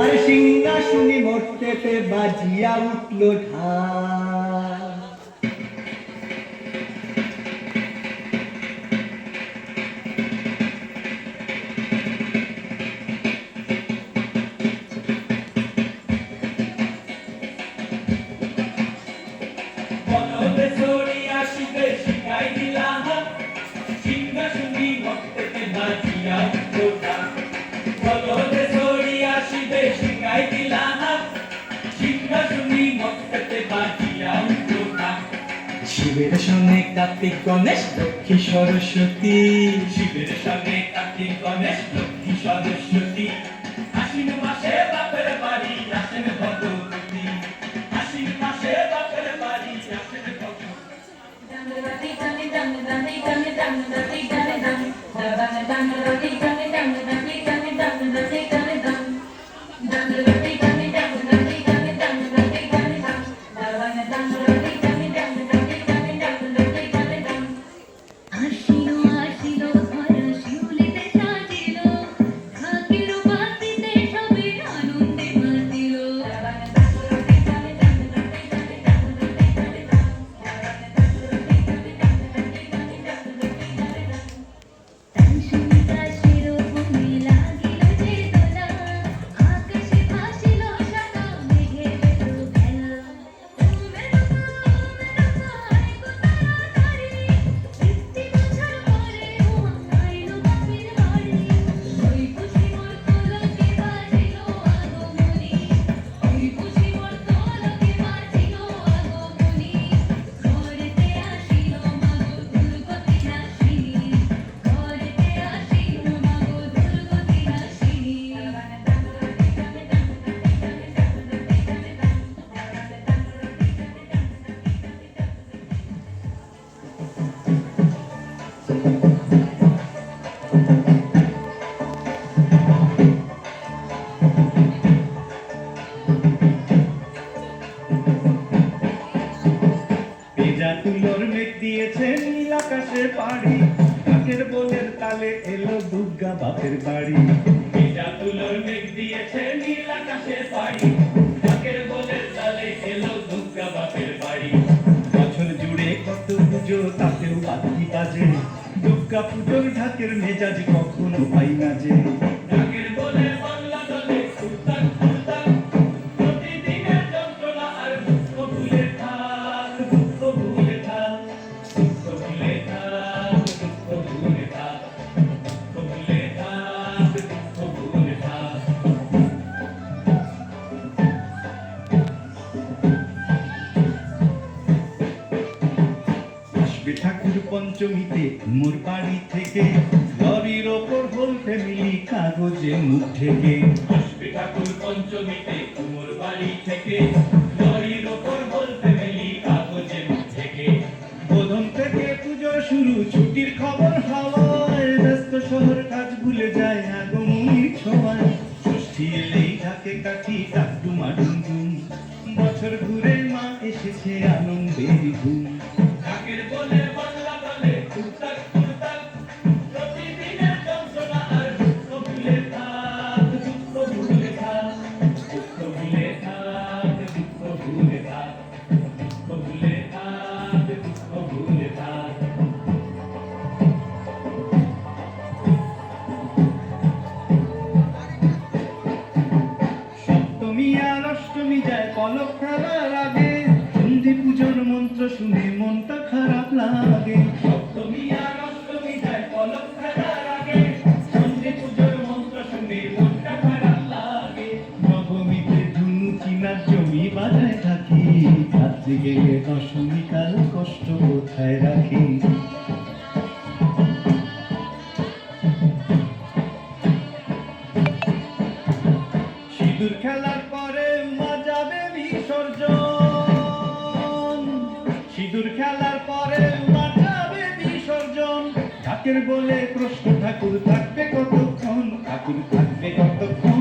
আরে সিংহাসনে মর্তেতে বাজিয়া উঠল ঢাক। শিবের সঙ্গে কার্তিক গণেশ লক্ষ্মী সরস্বতী, শিবের সঙ্গে কার্তিক গণেশ লক্ষ্মী সরস্বতী, আশ্বিন মাসে বাপের বাড়ি আসেন ভগবতী, আশ্বিন মাসে বাপের বাড়ি আসেন ভগবতী। তুলোর মেঘ দিয়েছে নীল আকাশে পাড়ি, ঢাকের বোলের তালে এলো দুর্গা বাপের বাড়ি। ভেজা তুলোর মেঘ দিয়েছে নীল আকাশে পাড়ি, ঢাকের বোলের তালে এলো দুর্গা বাপের বাড়ি। বছর জুড়ে কত পুজো তাতেও বাতি বাজে, দুর্গা পুজোর ঢাকের মেজাজ কখনো পাই না যে। ঢাকের বোলের বাংলা দলে সুলতান সুলতান, প্রতিদিনের যন্ত্রণা আর দুঃখ ভুলে থাক, দুঃখ ভুলে থাক, দুঃখ ভুলে থাক, দুঃখ ভুলে থাক, দুঃখ ভুলে থাক, দুঃখ ভুলে থাক। আসবে ঠাকুর পঞ্চমীতে মোর বাড়ি থেকে, লরির ওপর হোল ফ্যামিলি কাগজে মুখ ঢেকে। আসবে ঠাকুর পঞ্চমীতে মোর বাড়ি থেকে, লরির ওপর হোল ফ্যামিলি কাগজে মুখ ঢেকে। বোধন থেকে পুজো শুরু, ছুটির খবর হাওয়ায়, ব্যস্ত শহর কাজ ভুলে যায় আগমনীর ছোঁয়ায়। ষষ্ঠী এলেই ঢাকে কাঠি টাকটুমা ডুমডুম, বছর ঘুরে মা এসেছে আনন্দের ঘুম। ঢাকের বলে বাংলা বলে উত্তাক উত্তাক, প্রতিদিনের যন্ত্রণা আর দুঃখ ভুলে থাক, দুঃখ ভুলে থাক, দুঃখ ভুলে থাক, দুঃখ ভুলে থাক, দুঃখ ভুলে থাক, দুঃখ ভুলে থাক। সপ্তমী আর অষ্টমী যায় পলক ফেলার আগে, সন্ধি পুজোর মন্ত্র শুনে মনটা খারাপ লাগে। সপ্তমী আর অষ্টমী যায় পলক ফেলার আগে, সন্ধি পুজোর মন্ত্র শুনে মনটা খারাপ লাগে। নবমীতে ধুনু চিনার জমি বাজায় থাকি, রাত্রি গেলে দশমী কাল কষ্ট কোথায় রাখি। সিঁদুর খেলার পরে মা যাবে বিসর্জন, সিঁদুর খেলার পরে মা যাবে বিসর্জন। ঢাকের বলে প্রশ্ন ঠাকুর থাকবে কতক্ষণ, ঠাকুর থাকবে কতক্ষণ।